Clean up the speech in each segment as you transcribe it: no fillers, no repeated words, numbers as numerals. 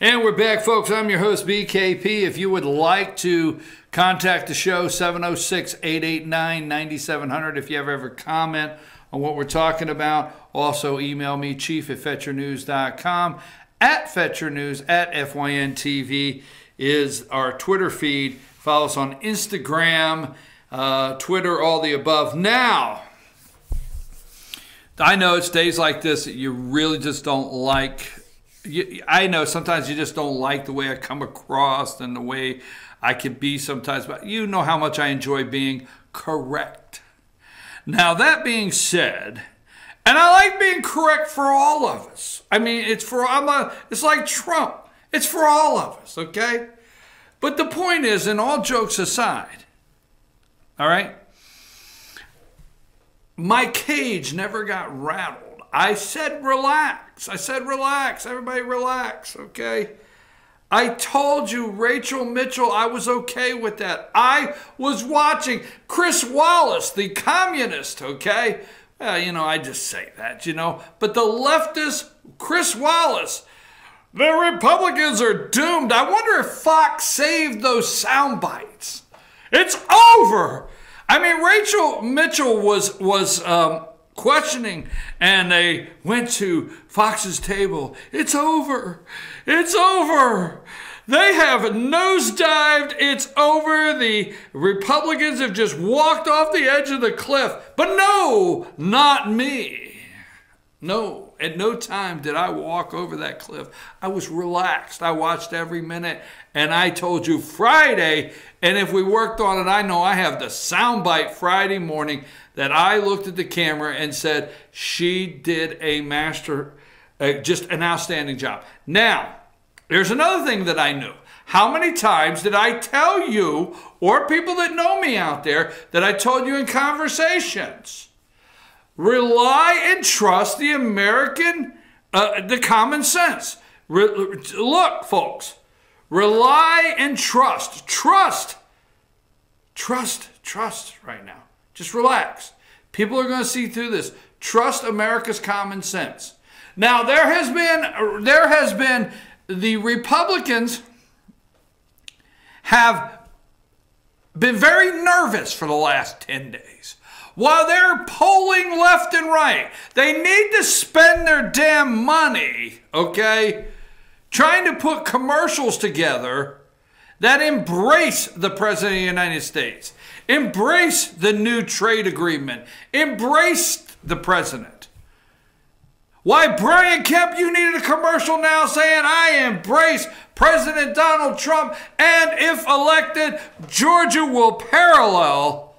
And we're back, folks. I'm your host, BKP. If you would like to contact the show, 706-889-9700. If you ever comment on what we're talking about, also email me, chief@fetchernews.com. @FetcherNews, @FYNTV is our Twitter feed. Follow us on Instagram, Twitter, all the above. Now, I know it's days like this that you really just don't like. I know sometimes you just don't like the way I come across and the way I can be sometimes, but you know how much I enjoy being correct. Now, that being said, and I like being correct for all of us. I mean, it's like Trump. It's for all of us, okay? But the point is, and all jokes aside, all right, my cage never got rattled. I said relax. I said relax. Everybody relax, okay? I told you, Rachel Mitchell, I was okay with that. I was watching Chris Wallace, the communist, okay? Well, you know, I just say that, you know. But the leftist, Chris Wallace, the Republicans are doomed. I wonder if Fox saved those sound bites. It's over. I mean, Rachel Mitchell was questioning, and they went to Fox's table. It's over. It's over. They have nosedived. It's over. The Republicans have just walked off the edge of the cliff. But no, not me. No, at no time did I walk over that cliff. I was relaxed. I watched every minute, and I told you Friday, and if we worked on it, I know I have the soundbite Friday morning that I looked at the camera and said, she did a just an outstanding job. Now, there's another thing that I knew. How many times did I tell you, or people that know me out there, that I told you in conversations? Rely and trust the American, the common sense. Look, folks, rely and trust. Trust right now. Just relax. People are going to see through this. Trust America's common sense. Now, there has been the Republicans have been very nervous for the last 10 days. While they're polling left and right, they need to spend their damn money, okay, trying to put commercials together that embrace the President of the United States, embrace the new trade agreement, embrace the President. Why, Brian Kemp, you needed a commercial now saying, I embrace President Donald Trump, and if elected, Georgia will parallel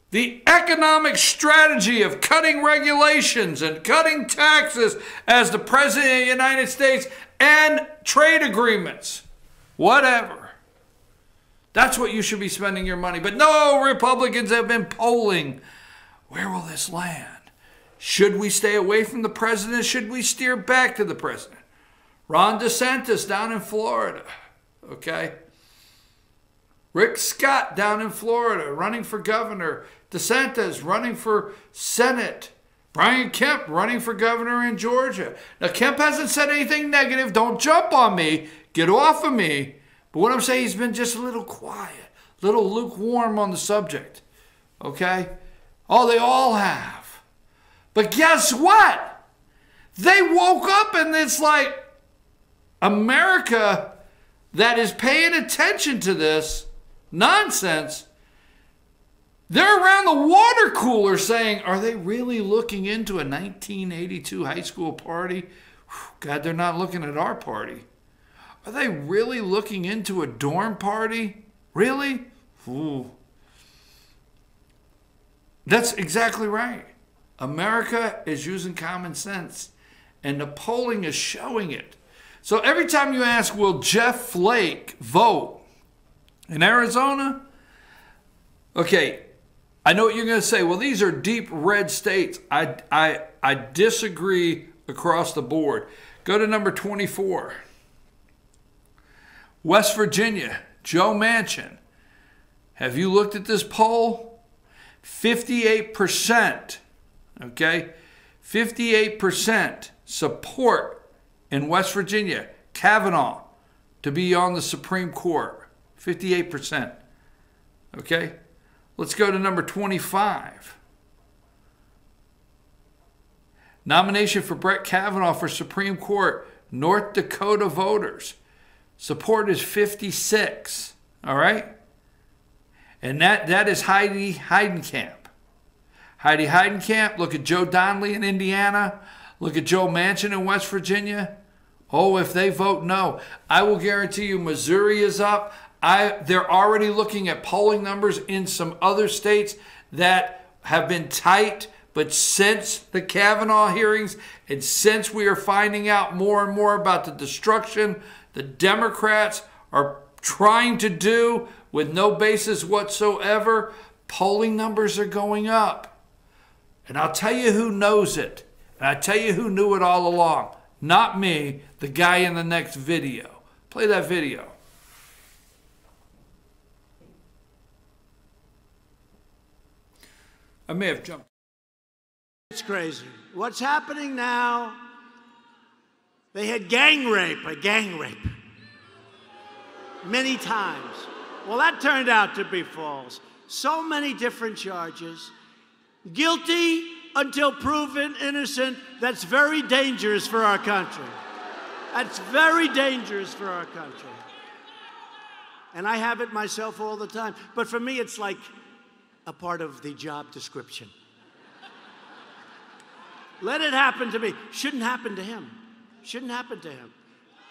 the economic strategy of cutting regulations and cutting taxes as the President of the United States and trade agreements. Whatever. That's what you should be spending your money. But no, Republicans have been polling. Where will this land? Should we stay away from the president? Should we steer back to the president? Ron DeSantis down in Florida. Okay. Rick Scott down in Florida running for governor. DeSantis running for Senate. Brian Kemp running for governor in Georgia. Now, Kemp hasn't said anything negative. Don't jump on me. Get off of me. But what I'm saying, he's been just a little quiet, a little lukewarm on the subject. Okay? Oh, they all have. But guess what? They woke up and it's like America that is paying attention to this nonsense. They're around the water cooler saying, are they really looking into a 1982 high school party? God, they're not looking at our party. Are they really looking into a dorm party? Really? Ooh. That's exactly right. America is using common sense, and the polling is showing it. So every time you ask, will Jeff Flake vote in Arizona? Okay, I know what you're going to say. Well, these are deep red states. I disagree across the board. Go to number 24. West Virginia, Joe Manchin. Have you looked at this poll? 58%, okay? 58% support in West Virginia. Kavanaugh, to be on the Supreme Court. 58%. Okay? Let's go to number 25. Nomination for Brett Kavanaugh for Supreme Court. North Dakota voters. Support is 56. All right? And that is Heidi Heidenkamp. Heidi Heidenkamp. Look at Joe Donnelly in Indiana. Look at Joe Manchin in West Virginia. Oh, if they vote no, I will guarantee you Missouri is up. They're already looking at polling numbers in some other states that have been tight. But since the Kavanaugh hearings and since we are finding out more and more about the destruction the Democrats are trying to do with no basis whatsoever, polling numbers are going up. And I'll tell you who knows it. And I'll tell you who knew it all along. Not me, the guy in the next video. Play that video. I may have jumped. It's crazy. What's happening now, they had gang rape, many times. Well, that turned out to be false. So many different charges. Guilty until proven innocent. That's very dangerous for our country. That's very dangerous for our country. And I have it myself all the time. But for me, it's like a part of the job description. Let it happen to me. Shouldn't happen to him. Shouldn't happen to him.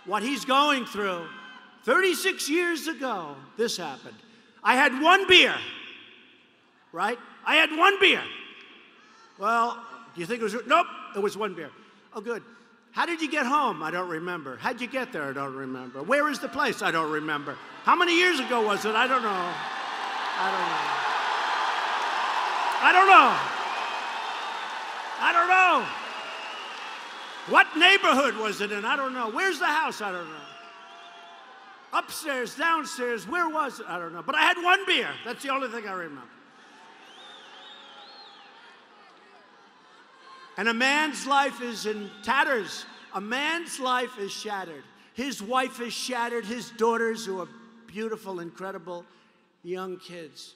What he's going through, 36 years ago, this happened. I had one beer, right? I had one beer. Well, do you think it was? Nope, it was one beer. Oh, good. How did you get home? I don't remember. How'd you get there? I don't remember. Where is the place? I don't remember. How many years ago was it? I don't know. I don't know. I don't know. I don't know. What neighborhood was it in? I don't know. Where's the house? I don't know. Upstairs, downstairs, where was it? I don't know. But I had one beer. That's the only thing I remember. And a man's life is in tatters. A man's life is shattered. His wife is shattered. His daughters, who are beautiful, incredible young kids.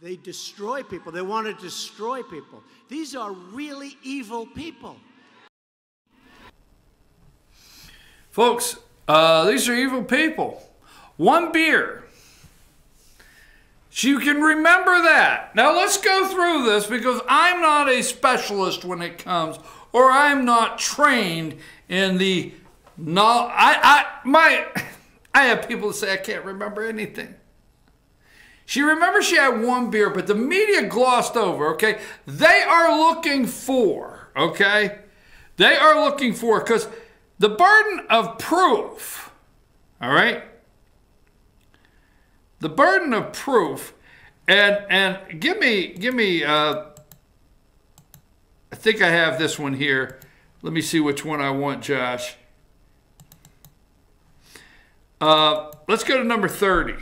They destroy people. They want to destroy people. These are really evil people. Folks, these are evil people. One beer. So you can remember that. Now let's go through this because I'm not a specialist when it comes, or I'm not trained in the I have people that say I can't remember anything. She remembers she had one beer, but the media glossed over, okay? They are looking for, okay? They are looking for, because the burden of proof, all right? The burden of proof, and give me, I think I have this one here. Let me see which one I want, Josh. Let's go to number 30.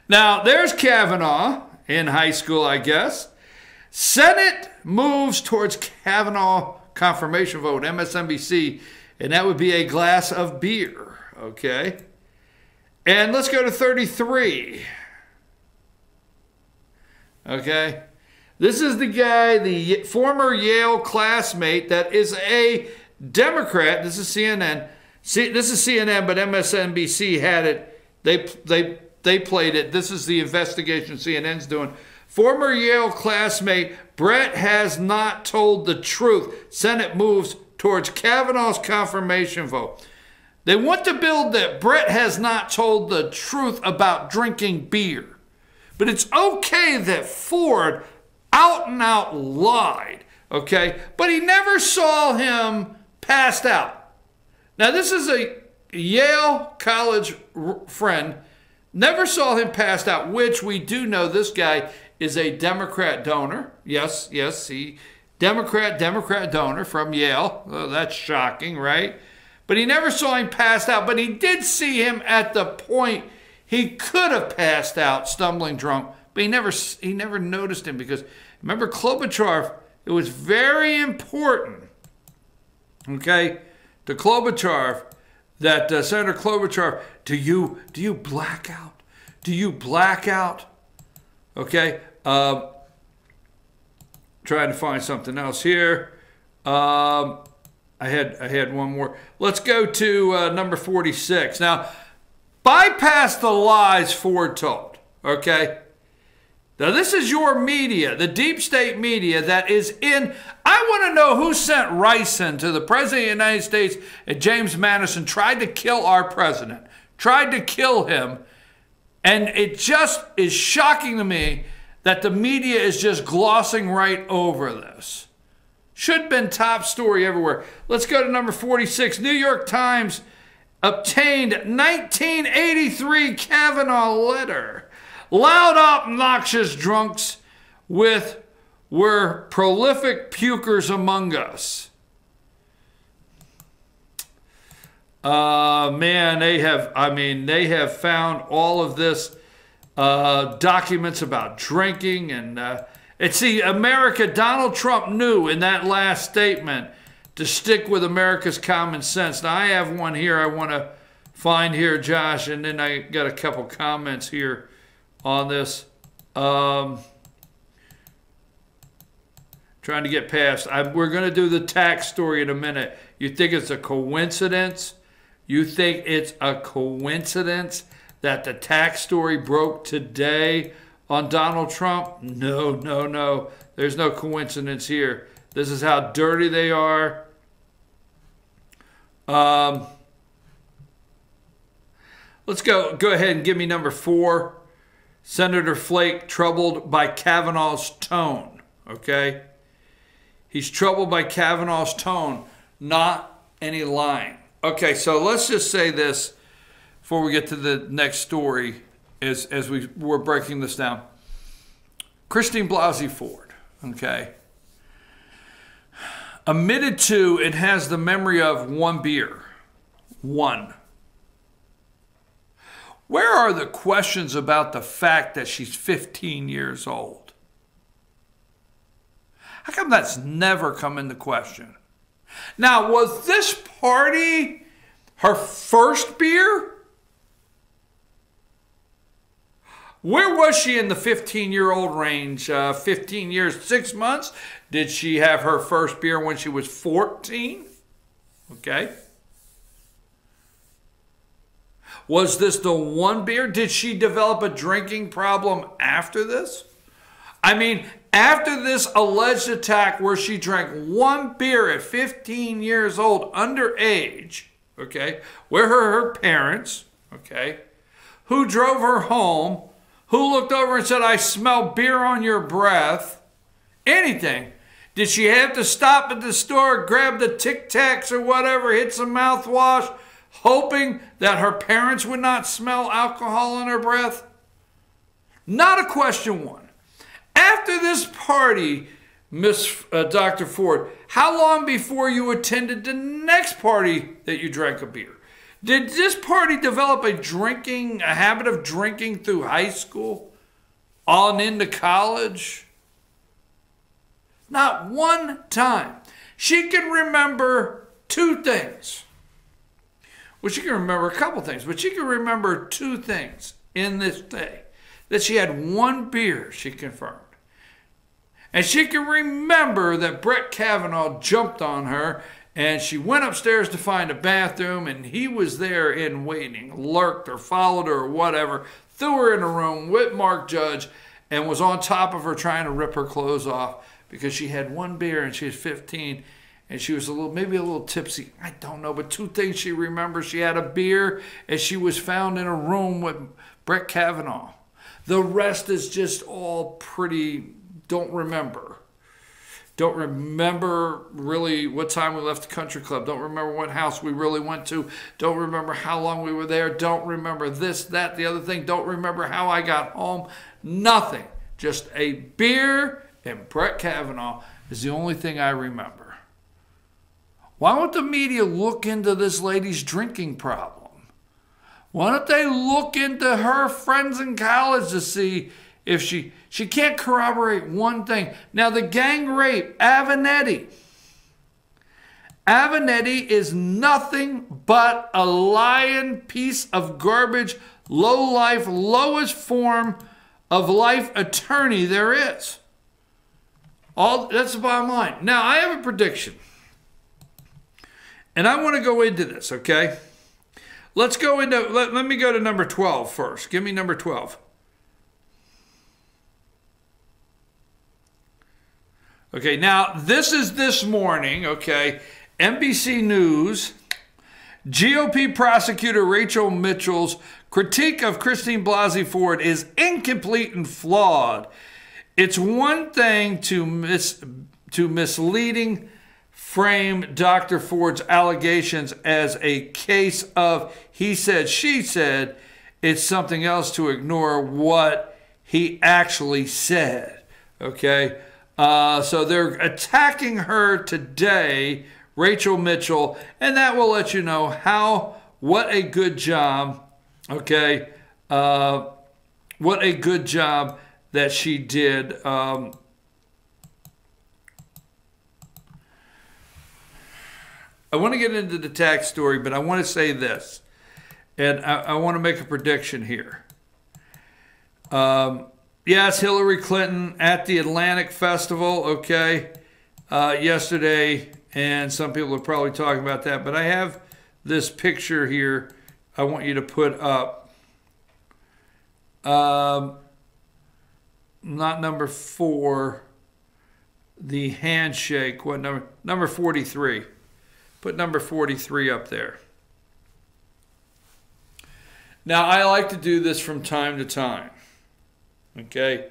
Now, there's Kavanaugh in high school, I guess. Senate moves towards Kavanaugh confirmation vote, MSNBC, and that would be a glass of beer, okay? And let's go to 33, okay? This is the guy, the former Yale classmate that is a Democrat. This is CNN. See, this is CNN, but MSNBC had it. They played it. This is the investigation CNN's doing. Former Yale classmate, Brett has not told the truth. Senate moves towards Kavanaugh's confirmation vote. They want to build that Brett has not told the truth about drinking beer. But it's okay that Ford out and out lied, okay? But he never saw him passed out. Now, this is a Yale College friend. Never saw him passed out, which we do know this guy is a Democrat donor. Yes, he Democrat donor from Yale. Oh, that's shocking, right? But he never saw him passed out, but he did see him at the point he could have passed out, stumbling drunk, but he never noticed him because remember Klobuchar, it was very important okay, to Klobuchar, that Senator Klobuchar, do you black out? Do you black out? Okay, trying to find something else here. I had one more. Let's go to number 46. Now, bypass the lies Ford told, okay? Now, this is your media, the deep state media that is in. I want to know who sent ricin to the President of the United States and James Madison, tried to kill our president, tried to kill him. And it just is shocking to me that the media is just glossing right over this. Should have been top story everywhere. Let's go to number 46. New York Times obtained 1983 Kavanaugh letter. Loud, obnoxious drunks were prolific pukers among us. Man, they have found all of this documents about drinking and America. Donald Trump knew in that last statement to stick with America's common sense. Now, I have one here I want to find here, Josh, and then I got a couple comments here on this. Trying to get past. We're going to do the tax story in a minute. You think it's a coincidence? You think it's a coincidence that the tax story broke today on Donald Trump? No, no, no. There's no coincidence here. This is how dirty they are. Let's go ahead and give me number 4. Senator Flake troubled by Kavanaugh's tone. Okay? He's troubled by Kavanaugh's tone, not any lying. Okay, so let's just say this before we get to the next story as we're breaking this down. Christine Blasey Ford, okay, admitted to and has the memory of one beer. One. Where are the questions about the fact that she's 15 years old? How come that's never come into question? Now, was this party her first beer? Where was she in the 15-year-old range? 15 years, 6 months? Did she have her first beer when she was 14? Okay. Was this the one beer? Did she develop a drinking problem after this? I mean, after this alleged attack where she drank one beer at 15 years old, underage, okay, where her parents, okay, who drove her home, who looked over and said, I smell beer on your breath, anything. Did she have to stop at the store, grab the Tic Tacs or whatever, hit some mouthwash, hoping that her parents would not smell alcohol on her breath? Not a question one. After this party, Miss Dr. Ford, how long before you attended the next party that you drank a beer? Did this party develop a habit of drinking through high school, on into college? Not one time. She can remember 2 things. Well, she can remember a couple things, but she can remember 2 things in this day. That she had one beer, she confirmed. And she can remember that Brett Kavanaugh jumped on her and she went upstairs to find a bathroom and he was there in waiting, lurked or followed her or whatever, threw her in a room with Mark Judge and was on top of her trying to rip her clothes off because she had one beer and she was 15 and she was maybe a little tipsy. I don't know, but 2 things she remembers. She had a beer and she was found in a room with Brett Kavanaugh. The rest is just all pretty, don't remember. Don't remember really what time we left the country club. Don't remember what house we really went to. Don't remember how long we were there. Don't remember this, that, the other thing. Don't remember how I got home. Nothing. Just a beer and Brett Kavanaugh is the only thing I remember. Why don't the media look into this lady's drinking problem? Why don't they look into her friends in college to see if she can't corroborate one thing. Now, the gang rape, Avenatti. Avenatti is nothing but a lying piece of garbage, low life, lowest form of life attorney there is. That's the bottom line. Now, I have a prediction. And I want to go into this, okay? Let's go into, let me go to number 12 first. Give me number 12. Okay, now this is this morning, okay? NBC News, GOP prosecutor Rachel Mitchell's critique of Christine Blasey Ford is incomplete and flawed. It's one thing to misleading frame Dr. Ford's allegations as a case of he said, she said. It's something else to ignore what he actually said. Okay? So they're attacking her today, Rachel Mitchell, and that will let you know what a good job, okay, what a good job that she did. I want to get into the tax story, but I want to say this, and I want to make a prediction here. Yes, Hillary Clinton at the Atlantic Festival, okay, yesterday, and some people are probably talking about that, but I have this picture here I want you to put up. Not number 4, the handshake. What number? Number 43. Put number 43 up there. Now, I like to do this from time to time. Okay?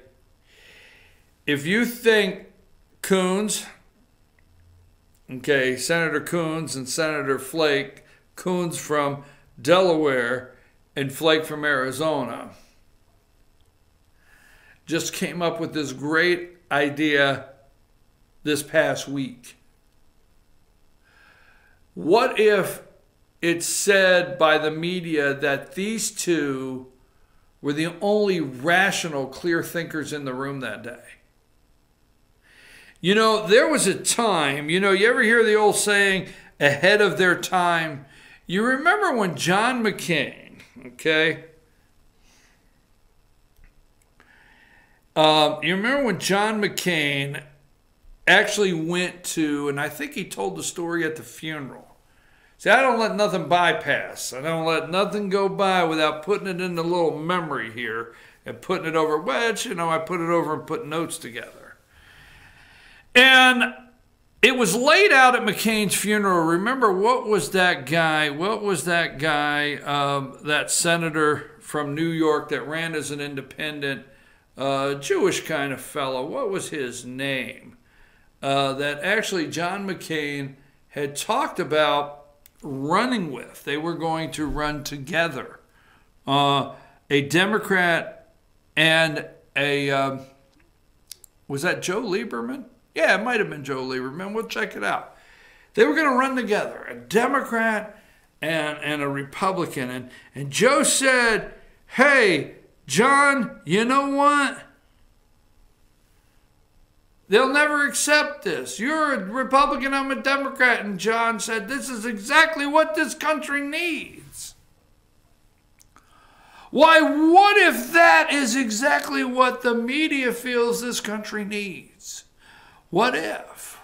If you think Coons, okay, Senator Coons and Senator Flake, Coons from Delaware and Flake from Arizona, just came up with this great idea this past week. What if it's said by the media that these two were the only rational, clear thinkers in the room that day? You know, there was a time, you ever hear the old saying, ahead of their time? You remember when John McCain, okay? You remember when John McCain actually went to, and I think he told the story at the funeral. See, I don't let nothing bypass. I don't let nothing go by without putting it in the little memory here and putting it over. Well, I put it over and put notes together. And it was laid out at McCain's funeral. Remember, what was that guy, that senator from New York that ran as an independent, Jewish kind of fellow? What was his name? That actually John McCain had talked about running with. They were going to run together. A Democrat and a, was that Joe Lieberman? Yeah, it might have been Joe Lieberman. We'll check it out. They were going to run together, a Democrat and a Republican. And Joe said, hey, John, you know what? They'll never accept this. You're a Republican, I'm a Democrat. And John said, this is exactly what this country needs. Why, what if that is exactly what the media feels this country needs? What if?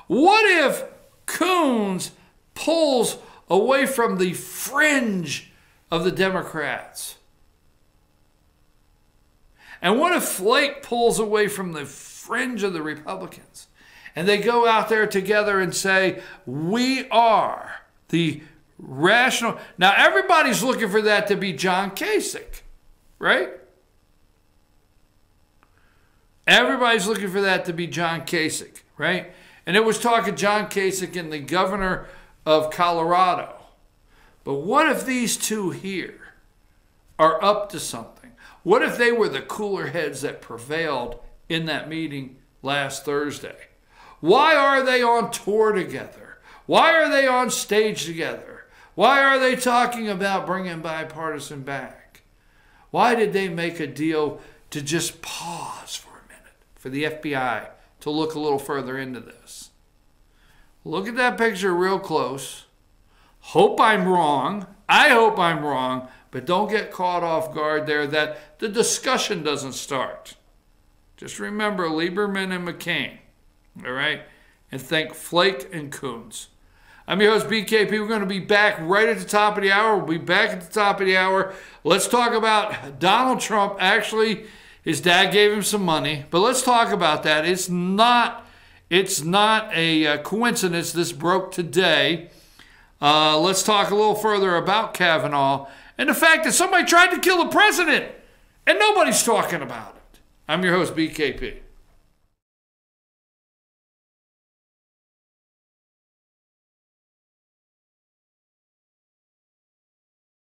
What if Coons pulls away from the fringe of the Democrats? And what if Flake pulls away from the fringe of the Republicans? And they go out there together and say, we are the rational. Now, everybody's looking for that to be John Kasich, right? Everybody's looking for that to be John Kasich, right? And it was talking John Kasich and the governor of Colorado. But what if these two here are up to something? What if they were the cooler heads that prevailed in that meeting last Thursday? Why are they on tour together? Why are they on stage together? Why are they talking about bringing bipartisan back? Why did they make a deal to just pause for a minute for the FBI to look a little further into this? Look at that picture real close. Hope I'm wrong. I hope I'm wrong. But don't get caught off guard there that the discussion doesn't start. Just remember Lieberman and McCain. All right? And think Flake and Coons. I'm your host, BKP. We're going to be back right at the top of the hour. We'll be back at the top of the hour. Let's talk about Donald Trump. Actually, his dad gave him some money. But let's talk about that. It's not a coincidence this broke today. Let's talk a little further about Kavanaugh and the fact that somebody tried to kill the president and nobody's talking about it. I'm your host, BKP.